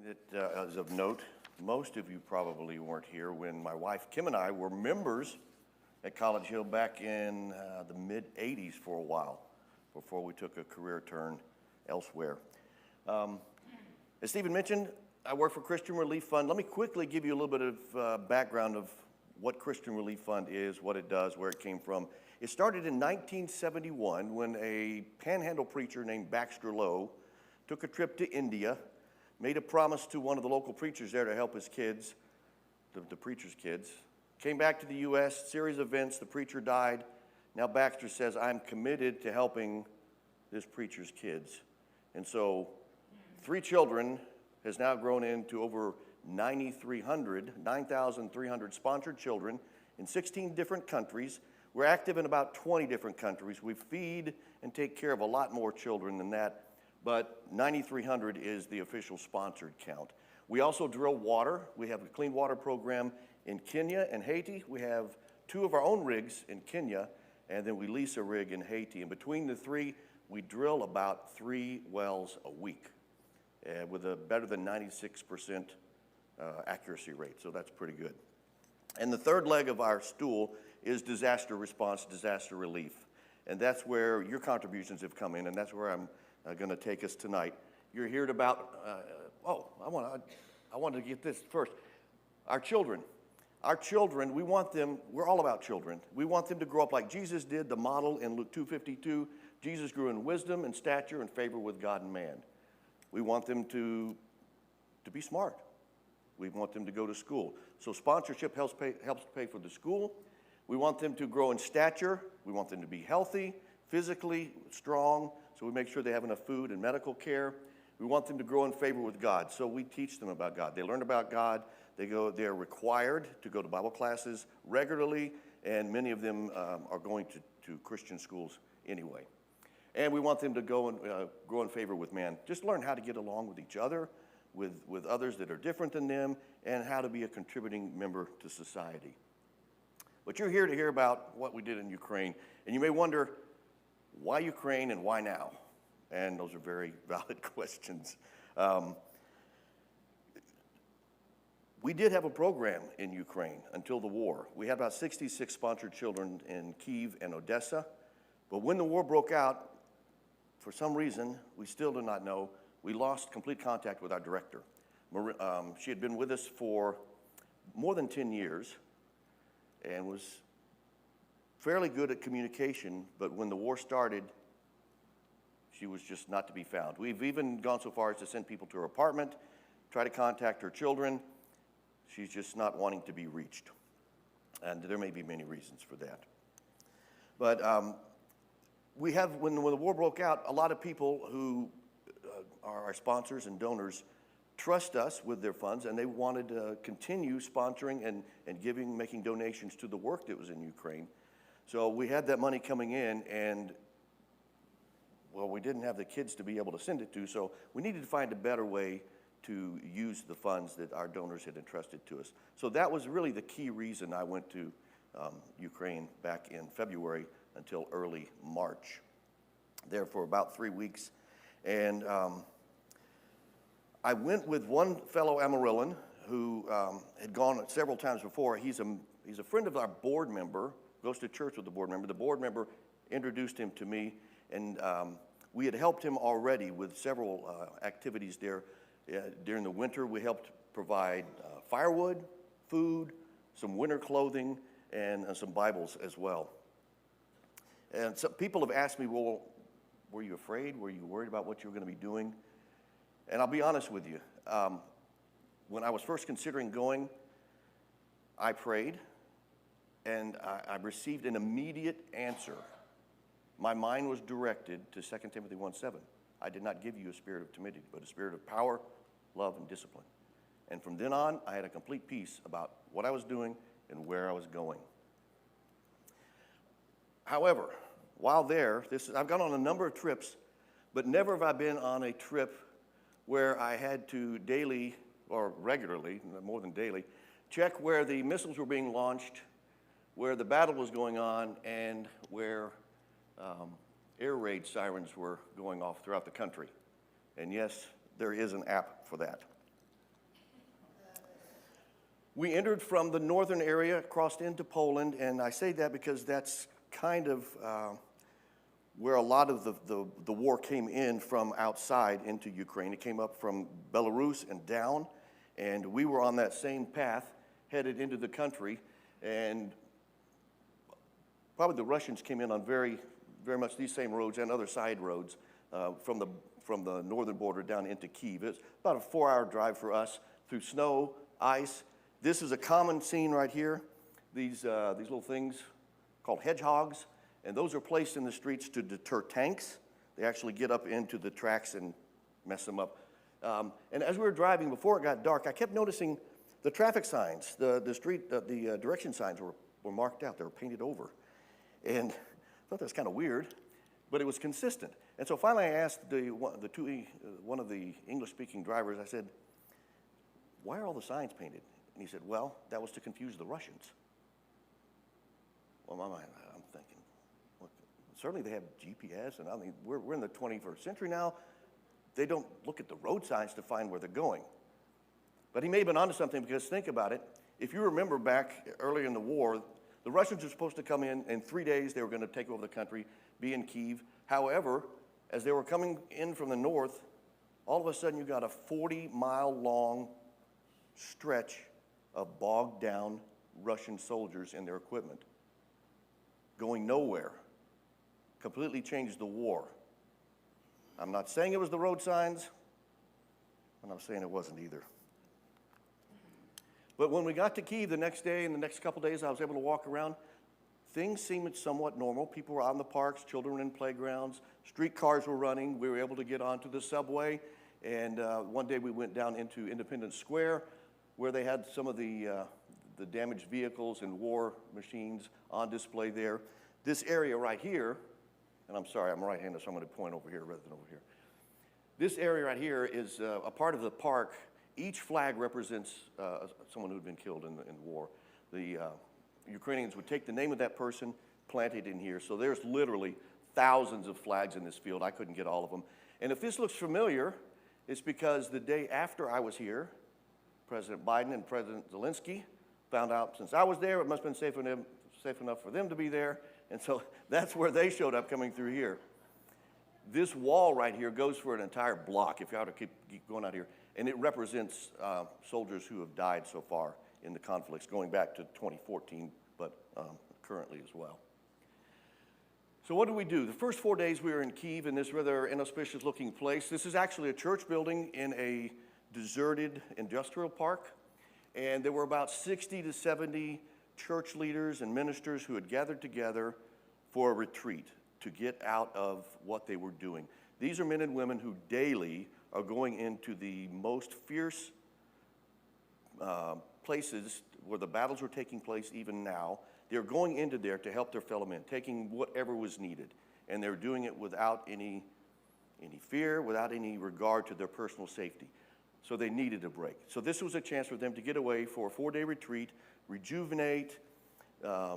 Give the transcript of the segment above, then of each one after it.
Thing that is of note, most of you probably weren't here when my wife Kim and I were members at College Hill back in the mid-'80s for a while before we took a career turn elsewhere. As Stephen mentioned, I work for Christian Relief Fund. Let me quickly give you a little bit of background of what Christian Relief Fund is, what it does, where it came from. It started in 1971 when a panhandle preacher named Baxter Lowe took a trip to India, made a promise to one of the local preachers there to help his kids, the preacher's kids. Came back to the U.S., series of events, the preacher died. Now Baxter says, I'm committed to helping this preacher's kids. And so 3 children has now grown into over 9,300 sponsored children in 16 different countries. We're active in about 20 different countries. We feed and take care of a lot more children than that, but 9,300 is the official sponsored count. We also drill water. We have a clean water program in Kenya and Haiti. We have 2 of our own rigs in Kenya, and then we lease a rig in Haiti. And between the 3, we drill about 3 wells a week with a better than 96% accuracy rate, so that's pretty good. And the third leg of our stool is disaster response, disaster relief. And that's where your contributions have come in, and that's where I'm going to take us tonight. You're here about, I want to get this first. Our children, we want them, we're all about children. We want them to grow up like Jesus did, the model in Luke 2:52. Jesus grew in wisdom and stature and favor with God and man. We want them to be smart. We want them to go to school. So sponsorship helps pay for the school. We want them to grow in stature. We want them to be healthy, physically strong, so we make sure they have enough food and medical care. We want them to grow in favor with God, so we teach them about God. They learn about God. They're required to go to Bible classes regularly, and many of them are going to Christian schools anyway. And we want them to go and grow in favor with man. Just learn how to get along with each other, with others that are different than them, and how to be a contributing member to society. But you're here to hear about what we did in Ukraine, and you may wonder, why Ukraine and why now? And those are very valid questions. We did have a program in Ukraine until the war. We had about 66 sponsored children in Kyiv and Odessa, but when the war broke out, for some reason, we still do not know, we lost complete contact with our director. She had been with us for more than 10 years and was fairly good at communication, but when the war started, she was just not to be found. We've even gone so far as to send people to her apartment, try to contact her children. She's just not wanting to be reached. And there may be many reasons for that. But when the war broke out, a lot of people who are our sponsors and donors trust us with their funds, and they wanted to continue sponsoring and giving, making donations to the work that was in Ukraine. So we had that money coming in, and well, we didn't have the kids to be able to send it to, so we needed to find a better way to use the funds that our donors had entrusted to us. So that was really the key reason I went to Ukraine back in February until early March. There for about 3 weeks. And I went with one fellow Amarillan who had gone several times before. He's a friend of our board member, goes to church with the board member. The board member introduced him to me, and we had helped him already with several activities there. During the winter, we helped provide firewood, food, some winter clothing, and some Bibles as well. And some people have asked me, well, were you afraid? Were you worried about what you were going to be doing? And I'll be honest with you. When I was first considering going, I prayed, and I received an immediate answer. My mind was directed to 2 Timothy 1:7. I did not give you a spirit of timidity, but a spirit of power, love, and discipline. And from then on, I had a complete peace about what I was doing and where I was going. However, while there, I've gone on a number of trips, but never have I been on a trip where I had to daily, or regularly, more than daily, check where the missiles were being launched, where the battle was going on, and where air raid sirens were going off throughout the country. And yes, there is an app for that. We entered from the northern area, crossed into Poland, and I say that because that's kind of where a lot of the war came in from outside into Ukraine. It came up from Belarus and down, and we were on that same path, headed into the country, and probably the Russians came in on very much these same roads and other side roads from the northern border down into Kyiv. It's about a 4-hour drive for us through snow, ice. This is a common scene right here. These little things called hedgehogs, and those are placed in the streets to deter tanks. They actually get up into the tracks and mess them up. And as we were driving, before it got dark, I kept noticing the traffic signs, the direction signs were marked out. They were painted over. And I thought that was kind of weird, but it was consistent. And so finally I asked one of the English-speaking drivers, I said, "Why are all the signs painted?" And he said, "Well, that was to confuse the Russians." Well, in my mind, I'm thinking, well, certainly they have GPS, and I mean, we're in the 21st century now. They don't look at the road signs to find where they're going. But he may have been onto something, because think about it. If you remember back earlier in the war, the Russians were supposed to come in 3 days. They were going to take over the country, be in Kyiv. However, as they were coming in from the north, all of a sudden you got a 40-mile-long stretch of bogged-down Russian soldiers and their equipment going nowhere. Completely changed the war. I'm not saying it was the road signs, and I'm saying it wasn't either. But when we got to Kyiv the next day and the next couple days, I was able to walk around. Things seemed somewhat normal. People were out in the parks, children were in playgrounds, streetcars were running. We were able to get onto the subway. And one day we went down into Independence Square, where they had some of the damaged vehicles and war machines on display there. This area right here, and I'm sorry, I'm right-handed, so I'm going to point over here rather than over here. This area right here is a part of the park. Each flag represents someone who had been killed in the war. The Ukrainians would take the name of that person, plant it in here. So there's literally thousands of flags in this field. I couldn't get all of them. And if this looks familiar, it's because the day after I was here, President Biden and President Zelensky found out since I was there, it must have been safe enough for them to be there. And so that's where they showed up, coming through here. This wall right here goes for an entire block, if you have to keep going out here. And it represents soldiers who have died so far in the conflicts, going back to 2014, but currently as well. So what do we do? The first 4 days we were in Kyiv, in this rather inauspicious-looking place. This is actually a church building in a deserted industrial park. And there were about 60 to 70 church leaders and ministers who had gathered together for a retreat to get out of what they were doing. These are men and women who daily are going into the most fierce places where the battles are taking place even now. They're going into there to help their fellow men, taking whatever was needed. And they're doing it without any fear, without any regard to their personal safety. So they needed a break. So this was a chance for them to get away for a 4-day retreat, rejuvenate,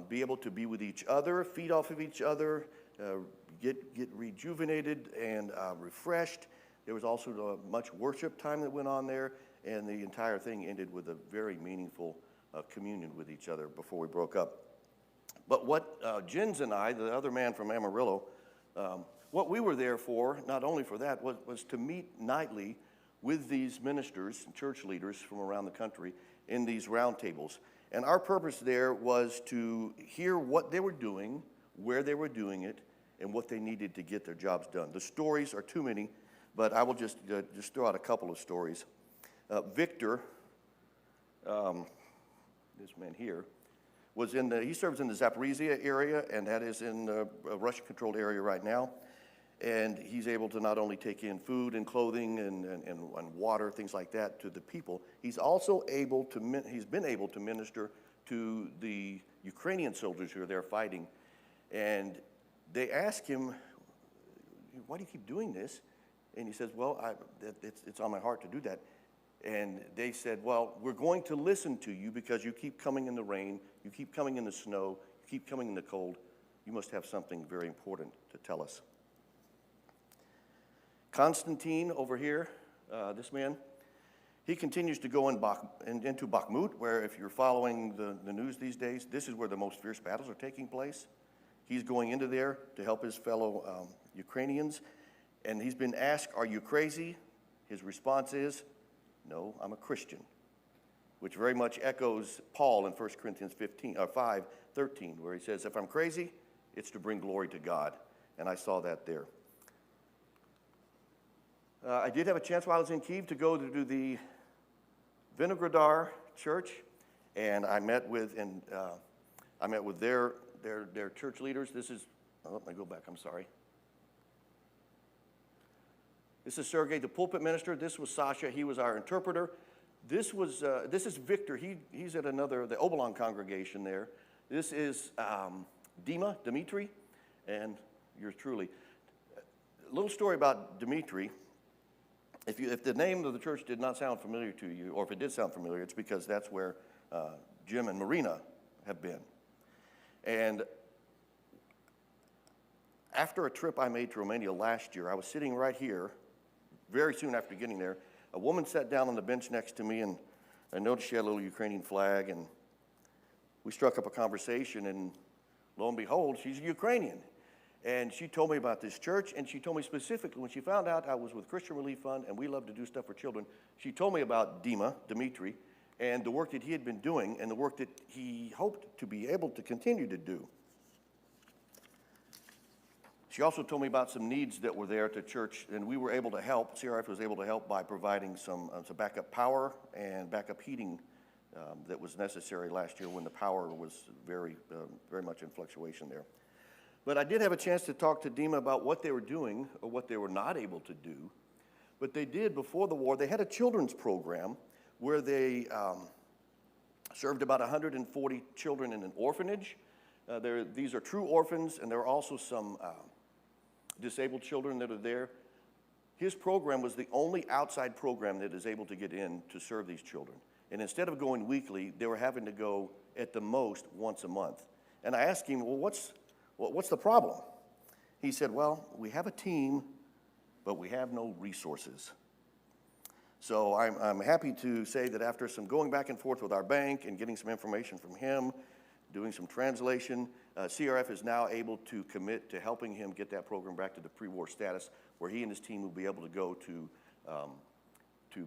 be able to be with each other, feed off of each other, get rejuvenated and refreshed. There was also much worship time that went on there, and the entire thing ended with a very meaningful communion with each other before we broke up. But what Jens and I, the other man from Amarillo, what we were there for, not only for that, was to meet nightly with these ministers and church leaders from around the country in these roundtables. And our purpose there was to hear what they were doing, where they were doing it, and what they needed to get their jobs done. The stories are too many, but I will just throw out a couple of stories. Victor, this man here, he serves in the Zaporizhia area, and that is in a Russian-controlled area right now. And he's able to not only take in food and clothing and water, things like that, to the people. He's also he's been able to minister to the Ukrainian soldiers who are there fighting. And they ask him, "Why do you keep doing this?" And he says, "Well, it's on my heart to do that." And they said, "Well, we're going to listen to you because you keep coming in the rain, you keep coming in the snow, you keep coming in the cold. You must have something very important to tell us." Constantine over here, this man, He continues to go into Bakhmut, where if you're following the news these days, this is where the most fierce battles are taking place. He's going into there to help his fellow Ukrainians. And he's been asked, are you crazy? His response is, no, I'm a Christian, which very much echoes Paul in 1 Corinthians 5:13, where he says, if I'm crazy, it's to bring glory to God. And I saw that there. I did have a chance while I was in Kyiv to go to the Vinogradar Church, and I met with their church leaders. This is, let me go back, I'm sorry. This is Sergey, the pulpit minister. This was Sasha, he was our interpreter. This is Victor, he's at the Obolon congregation there. This is Dmitry, and yours truly. A little story about Dmitry. If the name of the church did not sound familiar to you, or if it did sound familiar, it's because that's where Jim and Marina have been. And after a trip I made to Romania last year, I was sitting right here, very soon after getting there. A woman sat down on the bench next to me, and I noticed she had a little Ukrainian flag, and we struck up a conversation, and lo and behold, she's a Ukrainian. And she told me about this church, and she told me specifically, when she found out I was with Christian Relief Fund, and we love to do stuff for children, she told me about Dmitry, and the work that he had been doing, and the work that he hoped to be able to continue to do. She also told me about some needs that were there at the church, and we were able to help. CRF was able to help by providing some backup power and backup heating that was necessary last year when the power was very much in fluctuation there. But I did have a chance to talk to Dima about what they were doing or what they were not able to do. But they did, before the war, they had a children's program where they served about 140 children in an orphanage. These are true orphans, and there are also some disabled children that are there. His program was the only outside program that is able to get in to serve these children. And instead of going weekly, they were having to go at the most once a month. And I asked him, well, what's the problem? He said, well, we have a team, but we have no resources. So I'm happy to say that after some going back and forth with our bank and getting some information from him, doing some translation, CRF is now able to commit to helping him get that program back to the pre-war status, where he and his team will be able to go to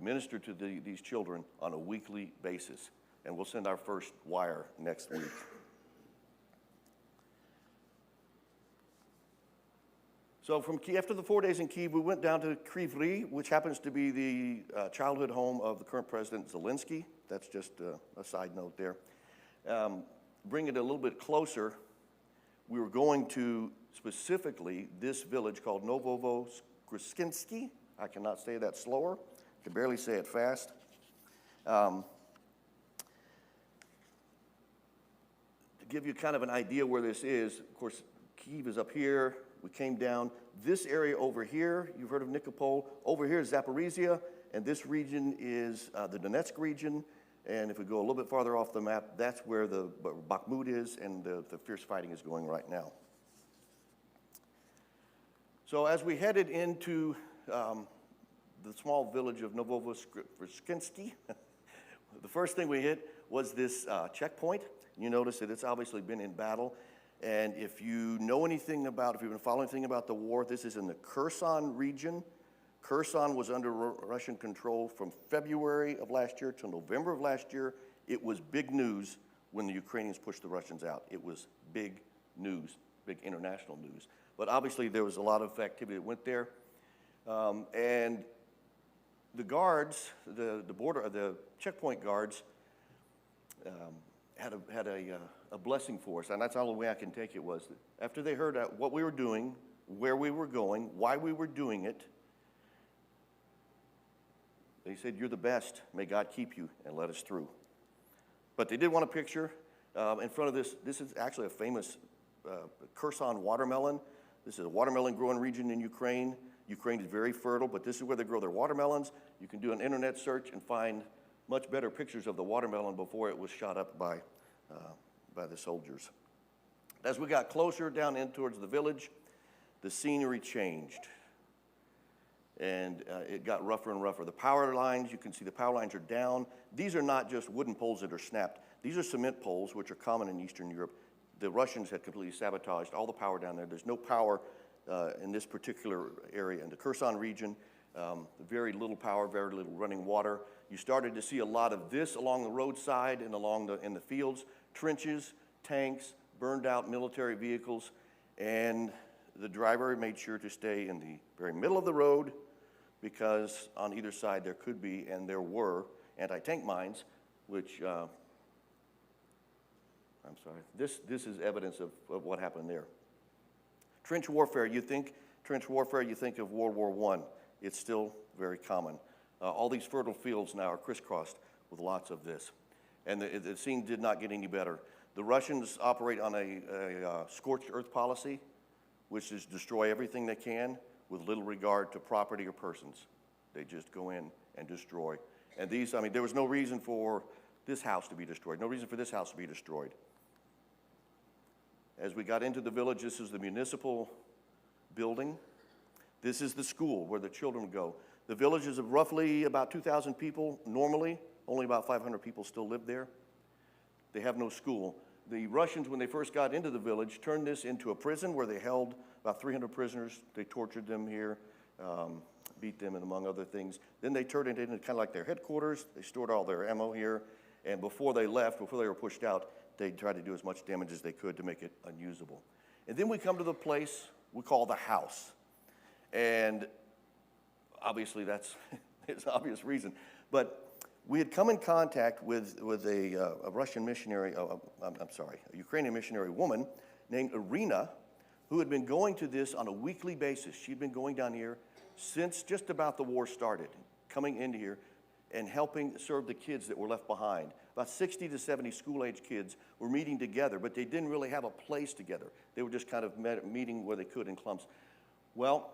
minister to these children on a weekly basis. And we'll send our first wire next week. So from Kyiv, after the 4 days in Kyiv, we went down to Kryvyi, which happens to be the childhood home of the current president, Zelensky. That's just a side note there. Bring it a little bit closer, we were going to specifically this village called Novovoskreskinsky. I cannot say that slower. I can barely say it fast. To give you kind of an idea where this is, of course, Kyiv is up here. We came down. This area over here, you've heard of Nikopol. Over here is Zaporizhia, and this region is the Donetsk region. And if we go a little bit farther off the map, that's where the Bakhmut is, and the fierce fighting is going right now. So as we headed into the small village of Novovoskreskinsky, the first thing we hit was this checkpoint. You notice that it's obviously been in battle. And if you know anything about, if you've been following anything about the war, this is in the Kherson region. Kherson was under Russian control from February of last year to November of last year. It was big news when the Ukrainians pushed the Russians out. It was big news, big international news. But obviously there was a lot of activity that went there. And the guards, the checkpoint guards, had a blessing for us, and that's the only way I can take it was that after they heard what we were doing, where we were going, why we were doing it, they said, "You're the best. May God keep you and let us through." But they did want a picture in front of this. This is actually a famous Kherson watermelon. This is a watermelon growing region in Ukraine. Ukraine is very fertile, but this is where they grow their watermelons. You can do an internet search and find much better pictures of the watermelon before it was shot up by the soldiers. As we got closer down in towards the village, the scenery changed. and it got rougher and rougher. The power lines, you can see the power lines are down. These are not just wooden poles that are snapped. These are cement poles, which are common in Eastern Europe. The Russians had completely sabotaged all the power down there. There's no power in this particular area. In the Kherson region, very little power, very little running water. You started to see a lot of this along the roadside and in the fields, trenches, tanks, burned out military vehicles, and the driver made sure to stay in the very middle of the road because on either side there could be, and there were, anti-tank mines, which, I'm sorry, this is evidence of what happened there. Trench warfare, you think of World War I. It's still very common. All these fertile fields now are crisscrossed with lots of this. And the scene did not get any better. The Russians operate on a scorched earth policy, which is destroy everything they can with little regard to property or persons. They just go in and destroy. And these, I mean, there was no reason for this house to be destroyed, no reason for this house to be destroyed. As we got into the village, this is the municipal building. This is the school where the children go. The village is of roughly about 2,000 people normally. Only about 500 people still live there. They have no school. The Russians, when they first got into the village, turned this into a prison where they held about 300 prisoners. They tortured them here, beat them, and among other things. Then they turned it into kind of like their headquarters. They stored all their ammo here. And before they left, before they were pushed out, they tried to do as much damage as they could to make it unusable. And then we come to the place we call the house. And obviously that's it's an obvious reason. But we had come in contact with a Russian missionary, a Ukrainian missionary woman named Irina, who had been going to this on a weekly basis. She'd been going down here since just about the war started, coming into here and helping serve the kids that were left behind. About 60 to 70 school-age kids were meeting together, but they didn't really have a place together. They were just kind of meeting where they could in clumps. Well,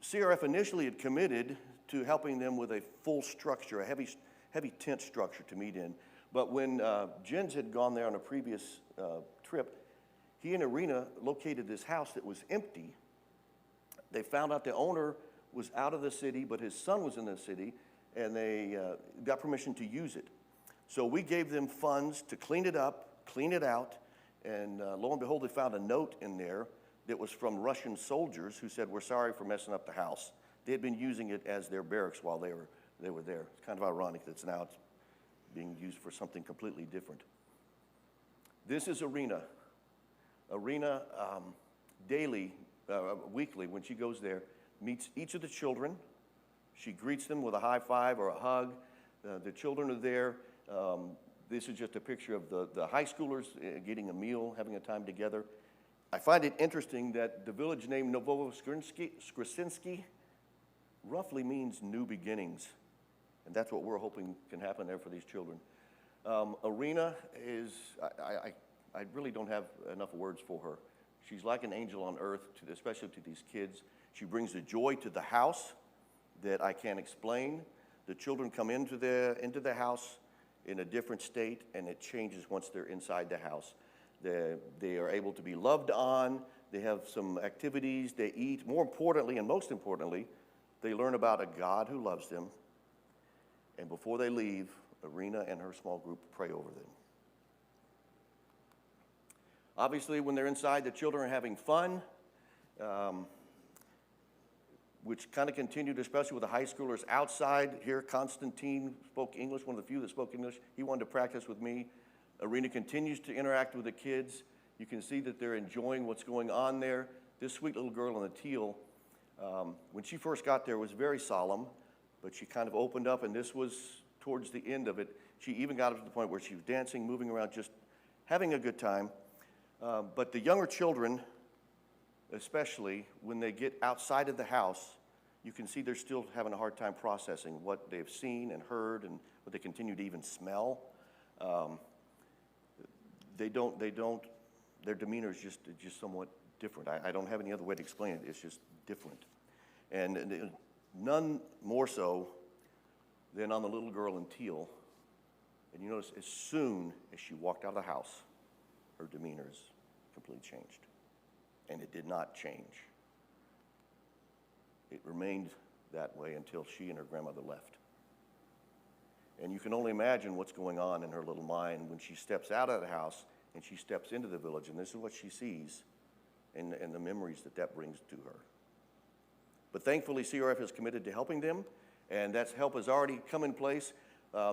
CRF initially had committed to helping them with a full structure, a heavy tent structure to meet in. But when Jens had gone there on a previous trip, he and Irina located this house that was empty. They found out the owner was out of the city, but his son was in the city, and they got permission to use it. So we gave them funds to clean it up, clean it out, and lo and behold, they found a note in there that was from Russian soldiers who said, "We're sorry for messing up the house." They had been using it as their barracks while they were there. It's kind of ironic that it's being used for something completely different. This is Irina. Irina daily, weekly, when she goes there, meets each of the children. She greets them with a high five or a hug. The children are there. This is just a picture of the high schoolers getting a meal, having a time together. I find it interesting that the village name Novoskresinski roughly means new beginnings. And that's what we're hoping can happen there for these children. Irina is, I really don't have enough words for her. She's like an angel on earth, especially to these kids. She brings a joy to the house that I can't explain. The children come into the house in a different state, and it changes once they're inside the house. They are able to be loved on. They have some activities. They eat. More importantly, and most importantly, they learn about a God who loves them. And before they leave, Irina and her small group pray over them. Obviously, when they're inside, the children are having fun, which kind of continued, especially with the high schoolers outside. Here, Constantine spoke English, one of the few that spoke English. He wanted to practice with me. Irina continues to interact with the kids. You can see that they're enjoying what's going on there. This sweet little girl in the teal, when she first got there, was very solemn, but she kind of opened up, and this was towards the end of it. She even got up to the point where she was dancing, moving around, just having a good time. But the younger children, especially when they get outside of the house, you can see they're still having a hard time processing what they've seen and heard and what they continue to even smell. Their demeanor is just somewhat different. I don't have any other way to explain it. It's just different. And none more so than on the little girl in teal. And you notice as soon as she walked out of the house, her demeanor is completely changed. And it did not change. It remained that way until she and her grandmother left. And you can only imagine what's going on in her little mind when she steps out of the house and she steps into the village, and this is what she sees and the memories that that brings to her. But thankfully, CRF is committed to helping them, and that help has already come in place.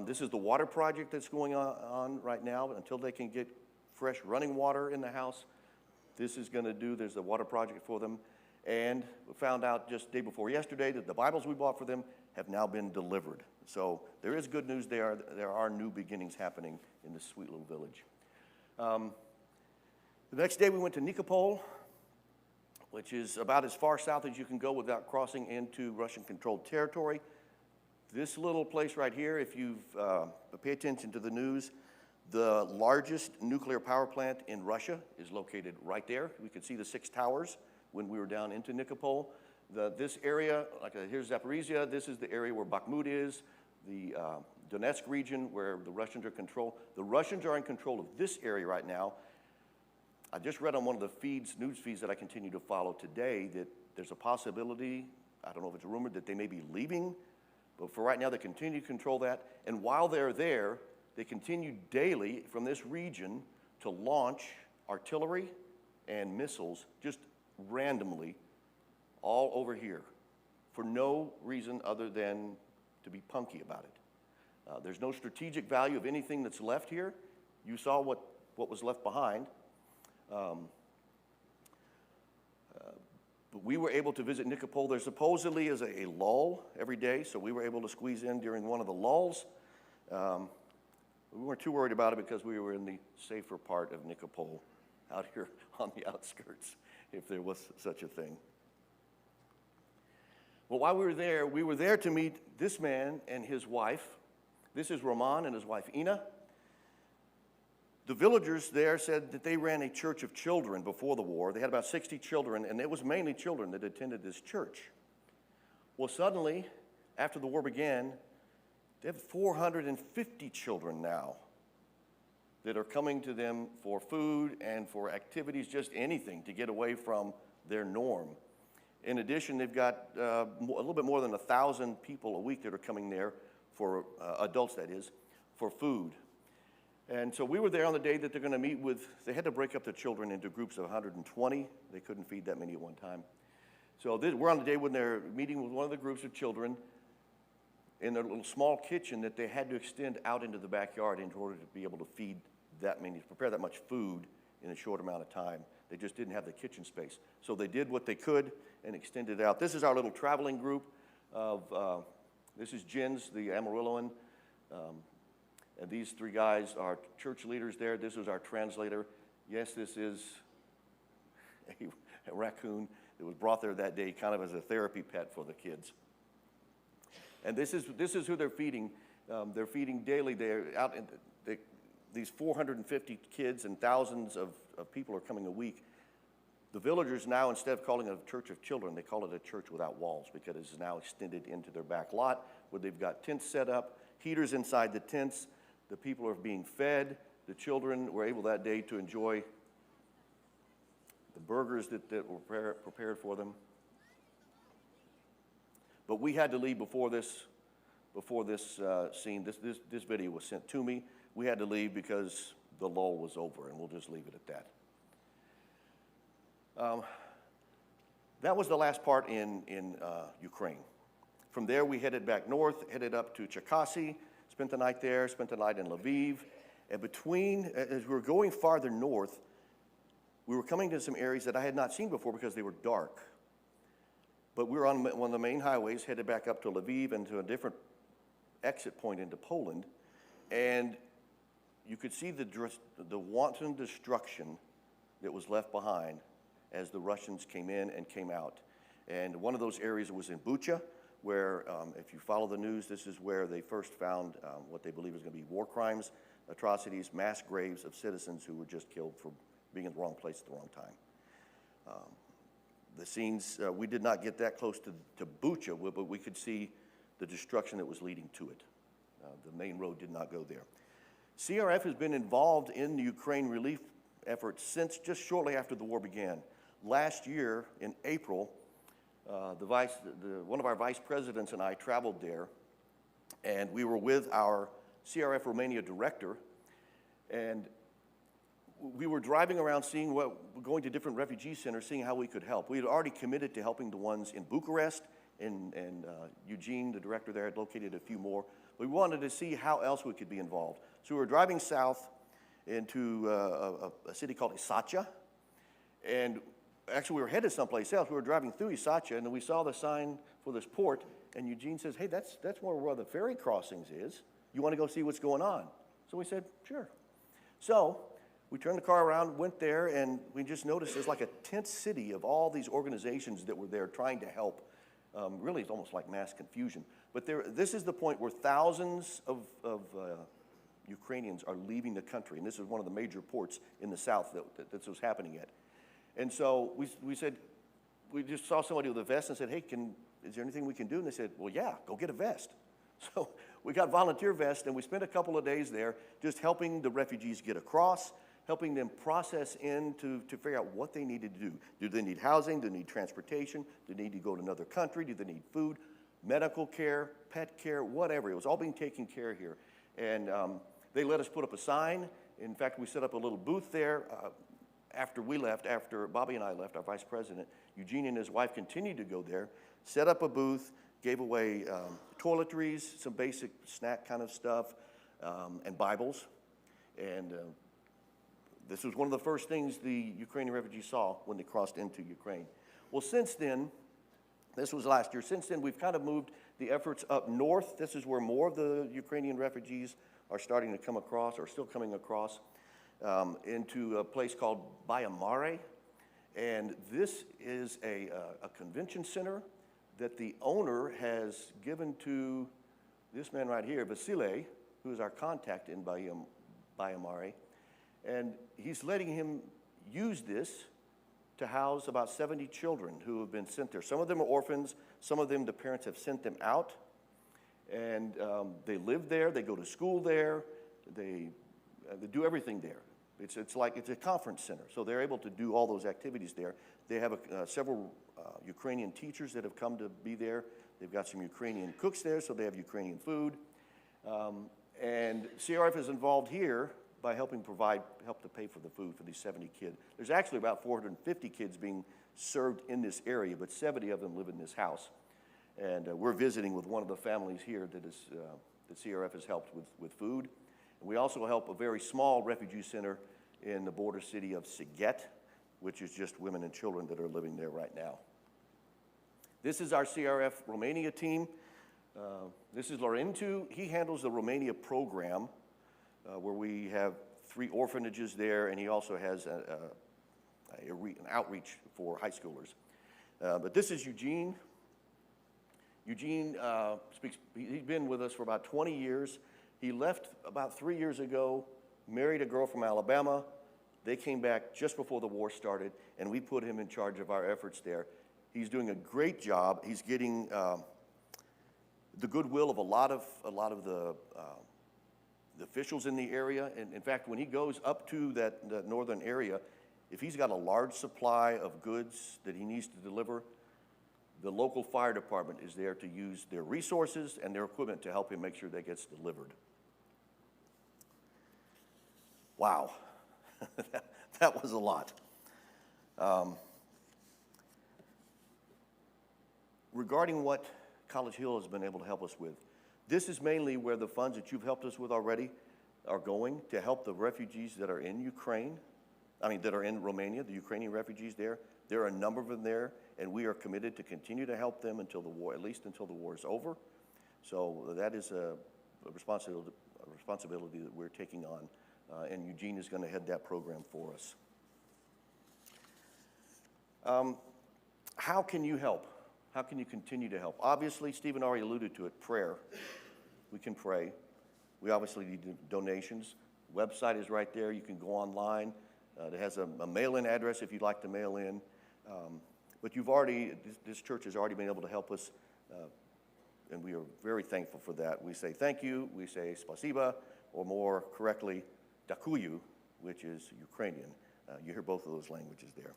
This is the water project that's going on right now. Until they can get fresh running water in the house, this is going to do, there's a water project for them. And we found out just the day before yesterday that the Bibles we bought for them have now been delivered. So there is good news there. There are new beginnings happening in this sweet little village. The next day we went to Nikopol, which is about as far south as you can go without crossing into Russian-controlled territory. This little place right here, if you've pay attention to the news, the largest nuclear power plant in Russia is located right there. We could see the 6 towers when we were down into Nikopol. This area, here's Zaporizhia, this is the area where Bakhmut is, the Donetsk region where the Russians are in control. The Russians are in control of this area right now. I just read on one of the news feeds that I continue to follow today that there's a possibility, I don't know if it's rumored, that they may be leaving, but for right now they continue to control that. And while they're there, they continue daily from this region to launch artillery and missiles just randomly all over here for no reason other than to be punky about it. There's no strategic value of anything that's left here. You saw what was left behind. But we were able to visit Nikopol. There supposedly is a lull every day, so we were able to squeeze in during one of the lulls. We weren't too worried about it because we were in the safer part of Nikopol, out here on the outskirts, if there was such a thing. Well, while we were there to meet this man and his wife. This is Roman and his wife Ina. The villagers there said that they ran a church of children before the war. They had about 60 children, and it was mainly children that attended this church. Well, suddenly, after the war began, they have 450 children now that are coming to them for food and for activities, just anything to get away from their norm. In addition, they've got a little bit more than 1,000 people a week that are coming there, for adults that is, for food. And so we were there on the day that they're going to meet with, they had to break up the children into groups of 120. They couldn't feed that many at one time. So we're on the day when they're meeting with one of the groups of children in their little small kitchen that they had to extend out into the backyard in order to be able to feed that many, prepare that much food in a short amount of time. They just didn't have the kitchen space. So they did what they could and extended it out. This is our little traveling group of, this is Jens, the Amarilloan. And these 3 guys are church leaders there. This is our translator. Yes, this is a raccoon that was brought there that day kind of as a therapy pet for the kids. And this is who they're feeding. They're feeding daily. They're out in these 450 kids and thousands of people are coming a week. The villagers now, instead of calling it a church of children, they call it a church without walls because it's now extended into their back lot where they've got tents set up, heaters inside the tents. The people are being fed. The children were able that day to enjoy the burgers that were prepared for them. But we had to leave before this scene. This video was sent to me. We had to leave because the lull was over, and we'll just leave it at that. That was the last part in Ukraine. From there, we headed back north, headed up to Cherkasy, spent the night there, spent the night in Lviv. And as we were going farther north, we were coming to some areas that I had not seen before because they were dark. But we were on one of the main highways, headed back up to Lviv and to a different exit point into Poland. And you could see the wanton destruction that was left behind as the Russians came in and came out. And one of those areas was in Bucha, where if you follow the news, this is where they first found what they believe is going to be war crimes, atrocities, mass graves of citizens who were just killed for being in the wrong place at the wrong time. The scenes, we did not get that close to Bucha, but we could see the destruction that was leading to it. The main road did not go there. CRF has been involved in the Ukraine relief efforts since just shortly after the war began. Last year, in April, One of our vice presidents and I traveled there, and we were with our CRF Romania director, and we were driving around going to different refugee centers, seeing how we could help. We had already committed to helping the ones in Bucharest, and Eugene, the director there, had located a few more. We wanted to see how else we could be involved. So we were driving south into a city called Isacha, and actually we were headed someplace else. We were driving through Isacha, and then we saw the sign for this port, and Eugene says, hey, that's where the ferry crossings is. You want to go see what's going on? So we said, sure. So we turned the car around, went there, and we just noticed there's like a tent city of all these organizations that were there trying to help. Really, it's almost like mass confusion. But this is the point where thousands of Ukrainians are leaving the country, and this is one of the major ports in the south that this was happening at. And so we said, we just saw somebody with a vest and said, hey, is there anything we can do? And they said, well, yeah, go get a vest. So we got volunteer vests, and we spent a couple of days there just helping the refugees get across, helping them process in to figure out what they needed to do. Do they need housing? Do they need transportation? Do they need to go to another country? Do they need food, medical care, pet care, whatever? It was all being taken care of here. And they let us put up a sign. In fact, we set up a little booth there. After Bobby and I left, our vice president, Eugene and his wife continued to go there, set up a booth, gave away toiletries, some basic snack kind of stuff, and Bibles. And this was one of the first things the Ukrainian refugees saw when they crossed into Ukraine. Well, since then, this was last year, since then we've kind of moved the efforts up north. This is where more of the Ukrainian refugees are starting to come across, or still coming across, into a place called Baia. And this is a convention center that the owner has given to this man right here, Vasile, who is our contact in Baia. And he's letting him use this to house about 70 children who have been sent there. Some of them are orphans. Some of them, the parents have sent them out. And they live there. They go to school there. They do everything there. It's a conference center. So they're able to do all those activities there. They have several Ukrainian teachers that have come to be there. They've got some Ukrainian cooks there, so they have Ukrainian food. And CRF is involved here by help to pay for the food for these 70 kids. There's actually about 450 kids being served in this area, but 70 of them live in this house. And we're visiting with one of the families here that CRF has helped with food. And we also help a very small refugee center in the border city of Sighet, which is just women and children that are living there right now. This is our CRF Romania team. This is Laurentu. He handles the Romania program, where we have 3 orphanages there, and he also has an outreach for high schoolers. But this is Eugene. Eugene he's been with us for about 20 years. He left about 3 years ago, married a girl from Alabama. They came back just before the war started, and we put him in charge of our efforts there. He's doing a great job. He's getting the goodwill of a lot of the officials in the area. And in fact, when he goes up to that northern area, if he's got a large supply of goods that he needs to deliver, the local fire department is there to use their resources and their equipment to help him make sure that gets delivered. Wow, that was a lot. Regarding what College Hill has been able to help us with, this is mainly where the funds that you've helped us with already are going to help the refugees that are in Ukraine, that are in Romania, the Ukrainian refugees there. There are a number of them there, and we are committed to continue to help them until the war, at least until the war is over. So that is a responsibility that we're taking on, and Eugene is going to head that program for us. How can you help? How can you continue to help? Obviously, Stephen already alluded to it, prayer. We can pray. We obviously need donations. The website is right there. You can go online. It has a mail-in address if you'd like to mail in. But this church has already been able to help us, and we are very thankful for that. We say thank you, we say spasiba, or more correctly, dakuyu, which is Ukrainian. You hear both of those languages there.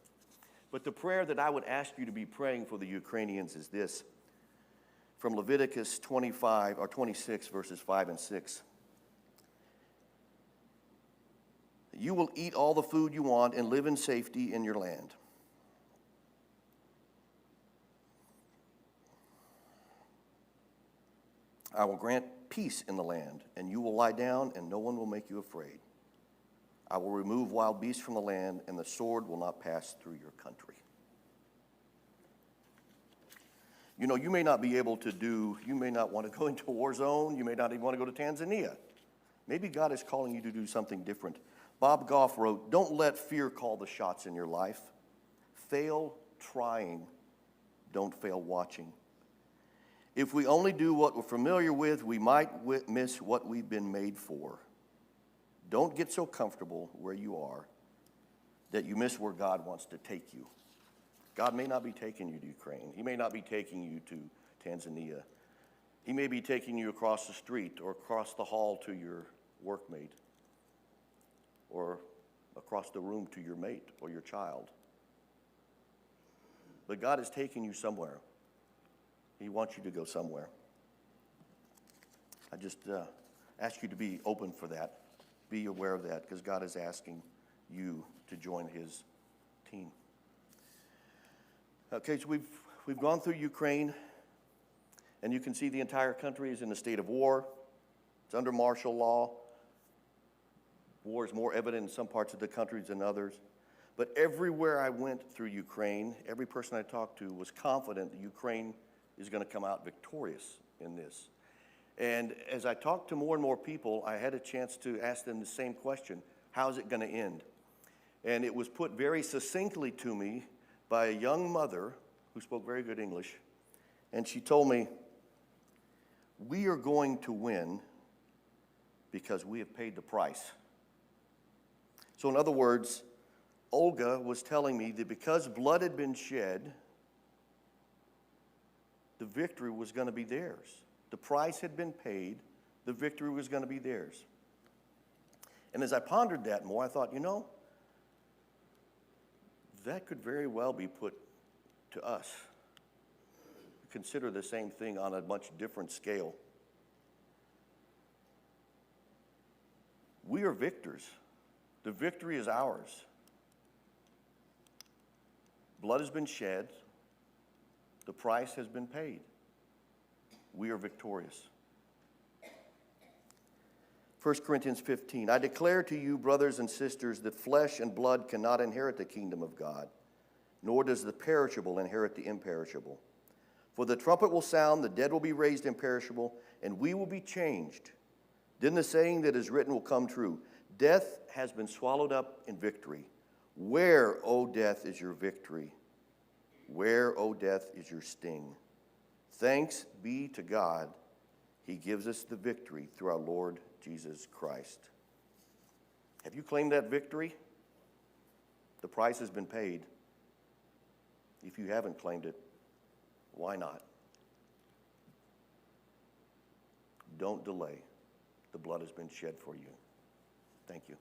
But the prayer that I would ask you to be praying for the Ukrainians is this, from Leviticus 26, verses 5 and 6. You will eat all the food you want and live in safety in your land. I will grant peace in the land, and you will lie down, and no one will make you afraid. I will remove wild beasts from the land, and the sword will not pass through your country. You know, you may not be able to you may not want to go into a war zone. You may not even want to go to Tanzania. Maybe God is calling you to do something different. Bob Goff wrote, "Don't let fear call the shots in your life. Fail trying, don't fail watching. If we only do what we're familiar with, we might miss what we've been made for. Don't get so comfortable where you are that you miss where God wants to take you." God may not be taking you to Ukraine. He may not be taking you to Tanzania. He may be taking you across the street or across the hall to your workmate or across the room to your mate or your child. But God is taking you somewhere. He wants you to go somewhere. I just ask you to be open for that. Be aware of that, because God is asking you to join his team. Okay, so we've gone through Ukraine, and you can see the entire country is in a state of war. It's under martial law. War is more evident in some parts of the country than others. But everywhere I went through Ukraine, every person I talked to was confident that Ukraine is going to come out victorious in this. And as I talked to more and more people, I had a chance to ask them the same question: how's it going to end? And it was put very succinctly to me by a young mother who spoke very good English. And she told me, "We are going to win because we have paid the price." So in other words, Olga was telling me that because blood had been shed, the victory was going to be theirs. The price had been paid. The victory was going to be theirs. And as I pondered that more, I thought, that could very well be put to us. Consider the same thing on a much different scale. We are victors. The victory is ours. Blood has been shed. The price has been paid. We are victorious. 1 Corinthians 15, I declare to you, brothers and sisters, that flesh and blood cannot inherit the kingdom of God, nor does the perishable inherit the imperishable. For the trumpet will sound, the dead will be raised imperishable, and we will be changed. Then the saying that is written will come true: death has been swallowed up in victory. Where, O death, is your victory? Where, O death, is your sting? Thanks be to God, he gives us the victory through our Lord Jesus Christ. Have you claimed that victory? The price has been paid. If you haven't claimed it, why not? Don't delay. The blood has been shed for you. Thank you.